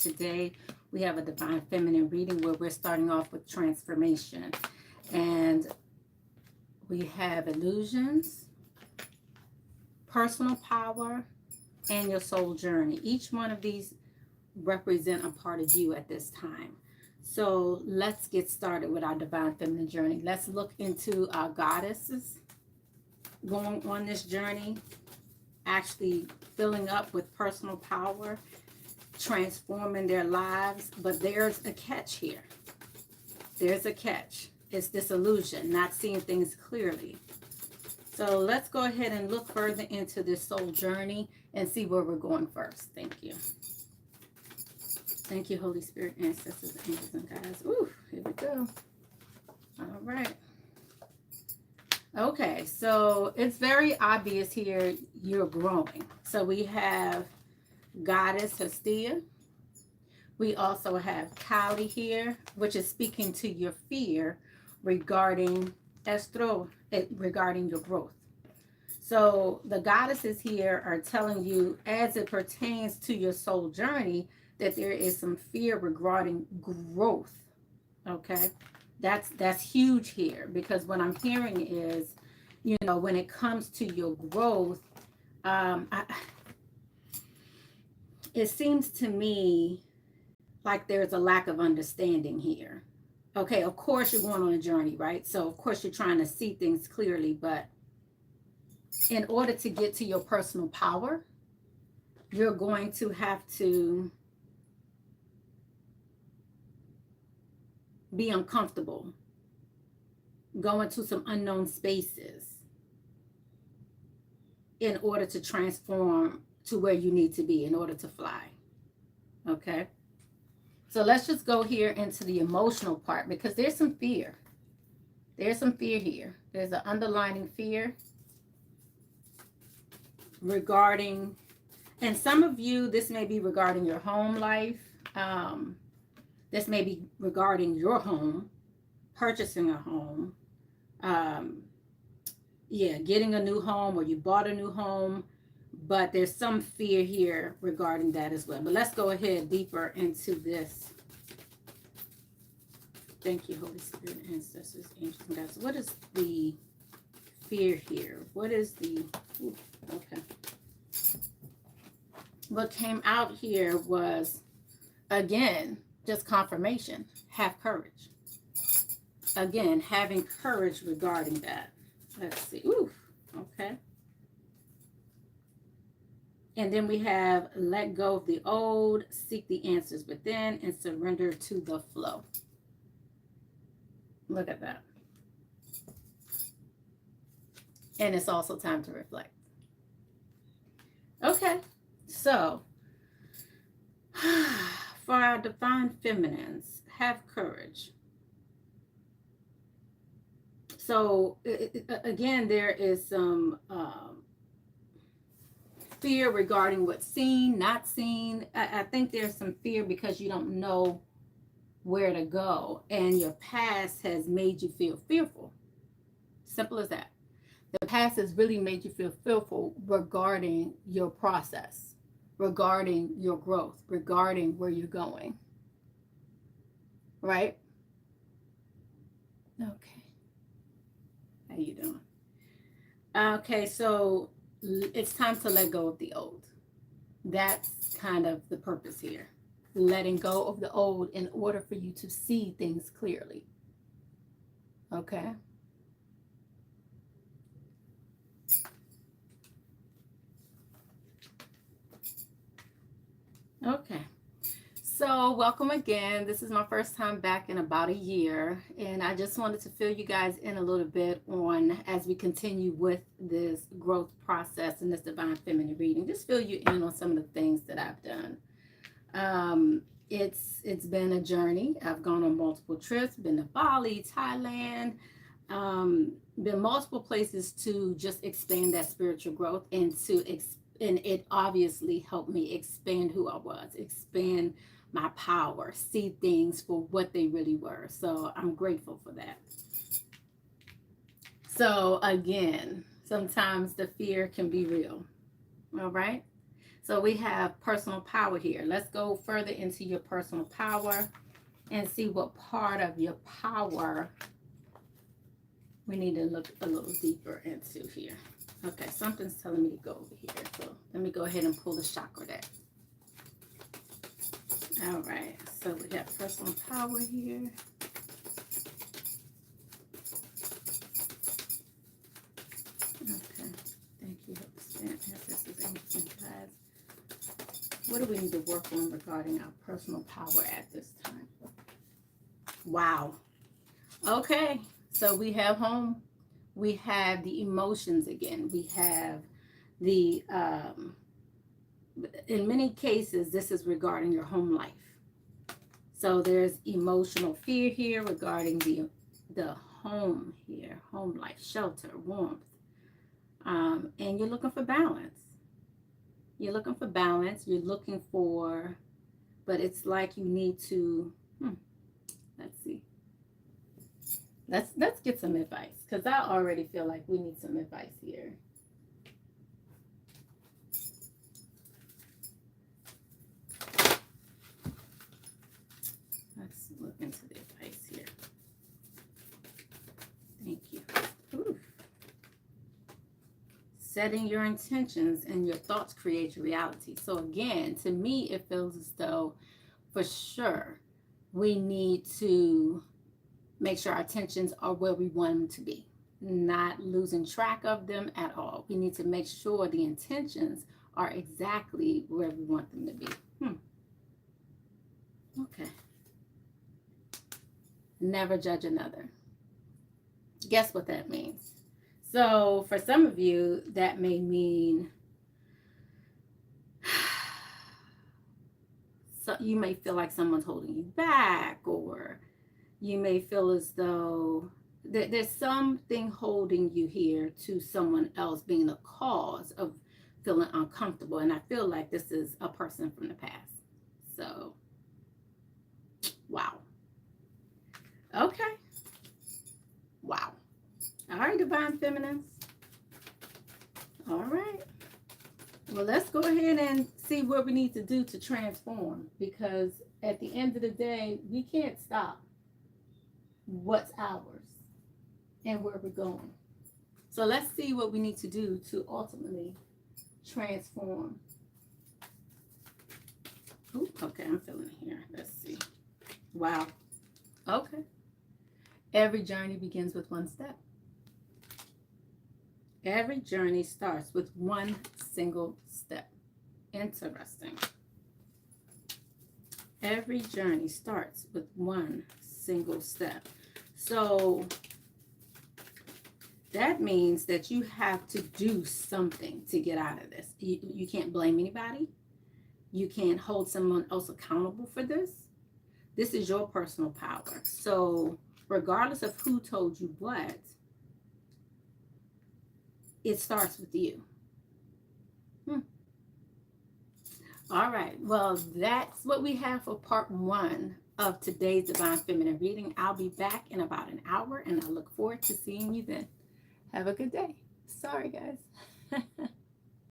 Today we have a Divine Feminine reading where we're starting off with transformation. And we have illusions, personal power, and your soul journey. Each one of these represent a part of you at this time. So let's get started with our Divine Feminine journey. Let's look into our goddesses going on this journey, actually filling up with personal power, transforming their lives. But there's a catch here. There's a catch. It's disillusion, not seeing things clearly. So let's go ahead and look further into this soul journey and see where we're going first. Thank you. Thank you, Holy Spirit, ancestors, angels, and guides. Ooh, here we go. All right. Okay, so it's very obvious here you're growing. So we have Goddess Hestia. We also have Kali here, which is speaking to your fear regarding regarding your growth. So the goddesses here are telling you, as it pertains to your soul journey, that there is some fear regarding growth. Okay, that's huge here, because what I'm hearing is, you know, when it comes to your growth, it seems to me like there's a lack of understanding here. Okay, of course you're going on a journey, right? So of course you're trying to see things clearly, but in order to get to your personal power, you're going to have to be uncomfortable, go into some unknown spaces in order to transform to where you need to be in order to fly. Okay, so let's just go here into the emotional part, because there's some fear. There's some fear here. There's an underlying fear regarding, and some of you, this may be regarding your home life. This may be regarding your home, purchasing a home, getting a new home, or you bought a new home, but there's some fear here regarding that as well. But let's go ahead deeper into this. Thank you, Holy Spirit, ancestors, angels, and guides. What is the fear here? What is the, okay. What came out here was, again, just confirmation. Have courage. Again, having courage regarding that. Let's see. Ooh, okay. And then we have let go of the old, seek the answers within, and surrender to the flow. Look at that. And it's also time to reflect. Okay, so for our divine feminines, have courage. So again, there is some fear regarding what's seen, not seen. I think there's some fear because you don't know where to go, and your past has made you feel fearful. Simple as that. The past has really made you feel fearful regarding your process, regarding your growth, regarding where you're going. Right? Okay. How you doing? Okay, so it's time to let go of the old. That's kind of the purpose here. Letting go of the old in order for you to see things clearly. Okay? Okay. So welcome again. This is my first time back in about a year, and I just wanted to fill you guys in a little bit on, as we continue with this growth process and this divine feminine reading, just fill you in on some of the things that I've done. It's been a journey. I've gone on multiple trips, been to Bali, Thailand, been multiple places to just expand that spiritual growth, and it obviously helped me expand who I was, expand my power, see things for what they really were. So I'm grateful for that. So again, sometimes the fear can be real. All right. So we have personal power here. Let's go further into your personal power and see what part of your power we need to look a little deeper into here. Okay, something's telling me to go over here. So let me go ahead and pull the chakra deck. All right, so we got personal power here. Okay, thank you. This is ancient guys. What do we need to work on regarding our personal power at this time? Wow. Okay, so we have home. We have the emotions again. We have the, in many cases, this is regarding your home life. So there's emotional fear here regarding the home here, home life, shelter, warmth. And you're looking for balance. You're looking for balance. You're looking for, but it's like you need to, let's see. Let's get some advice, because I already feel like we need some advice here. Let's look into the advice here. Thank you. Ooh. Setting your intentions and your thoughts create your reality. So again, to me, it feels as though for sure we need to make sure our intentions are where we want them to be, not losing track of them at all. We need to make sure the intentions are exactly where we want them to be. Okay. Never judge another. Guess what that means? So for some of you, that may mean so you may feel like someone's holding you back, or you may feel as though there's something holding you here to someone else being the cause of feeling uncomfortable. And I feel like this is a person from the past. So, wow. Okay. Wow. All right, Divine Feminines. All right. Well, let's go ahead and see what we need to do to transform, because at the end of the day, we can't stop what's ours and where we're going. So let's see what we need to do to ultimately transform. Ooh, okay, I'm feeling it here. Let's see. Wow. Okay. Every journey begins with one step. Every journey starts with one single step. Interesting. Every journey starts with one single step. So that means that you have to do something to get out of this. You can't blame anybody. You can't hold someone else accountable for this. This is your personal power. So regardless of who told you what, it starts with you. All right. Well, that's what we have for part 1 of today's Divine Feminine reading. I'll be back in about an hour, and I look forward to seeing you then. Have a good day. Sorry, guys.